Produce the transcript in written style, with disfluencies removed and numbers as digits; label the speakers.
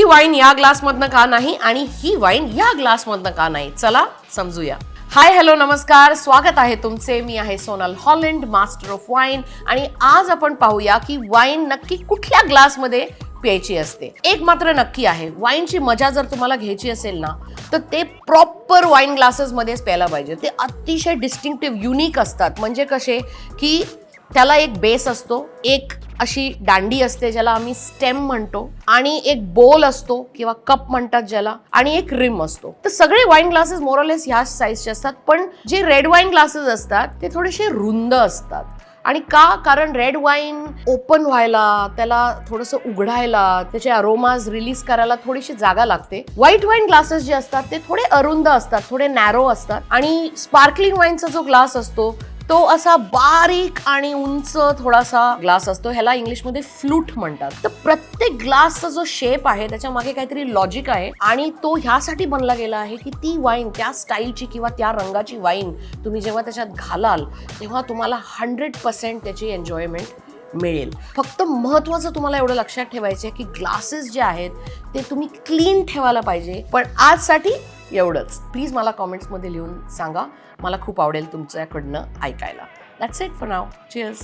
Speaker 1: Wine या ग्लासमधनं का नाही आणि ही वाईन या ग्लासमधनं का नाही, चला समजूया. हाय हॅलो नमस्कार, स्वागत आहे तुमचे. मी आहे Sonal Holland, master of wine. आणि आज आपण पाहूया की वाईन नक्की कुठल्या ग्लासमध्ये प्यायची असते. एक मात्र नक्की आहे, वाईनची मजा जर तुम्हाला घ्यायची असेल ना तर ते प्रॉपर वाईन ग्लासेस मध्येच प्यायला पाहिजे. ते अतिशय डिस्टिंक्टिव्ह युनिक असतात. म्हणजे कसे की त्याला एक बेस असतो, एक अशी दांडी असते ज्याला आम्ही स्टेम म्हणतो, आणि एक बोल असतो किंवा कप म्हणतात ज्याला, आणि एक रिम असतो. तर सगळे वाईन ग्लासेस मोरलेस ह्याच साईजचे असतात. पण जे रेड वाईन ग्लासेस असतात ते थोडेसे रुंद असतात. आणि का? कारण रेड वाईन ओपन व्हायला, त्याला थोडंसं उघडायला, त्याचे अरोमाज रिलीज करायला थोडीशी जागा लागते. व्हाईट वाईन ग्लासेस जे असतात ते थोडे अरुंद असतात, थोडे नॅरो असतात. आणि स्पार्कलिंग वाईनचा जो ग्लास असतो तो असा बारीक आणि उंच थोडासा ग्लास असतो. ह्याला इंग्लिशमध्ये फ्लूट म्हणतात. तर प्रत्येक ग्लासचा जो शेप आहे त्याच्या मागे काहीतरी लॉजिक आहे, आणि तो ह्यासाठी बनला गेला आहे की ती वाईन, त्या स्टाईलची किंवा त्या रंगाची वाईन तुम्ही जेव्हा त्याच्यात घालाल तेव्हा तुम्हाला 100% त्याची एन्जॉयमेंट मिळेल. फक्त महत्त्वाचं तुम्हाला एवढं लक्षात ठेवायचं आहे की ग्लासेस जे आहेत ते तुम्ही क्लीन ठेवायला पाहिजे. पण आजसाठी एवढंच. प्लीज मला कॉमेंट्समध्ये लिहून सांगा, मला खूप आवडेल तुमच्याकडनं ऐकायला. That's it for now. Cheers.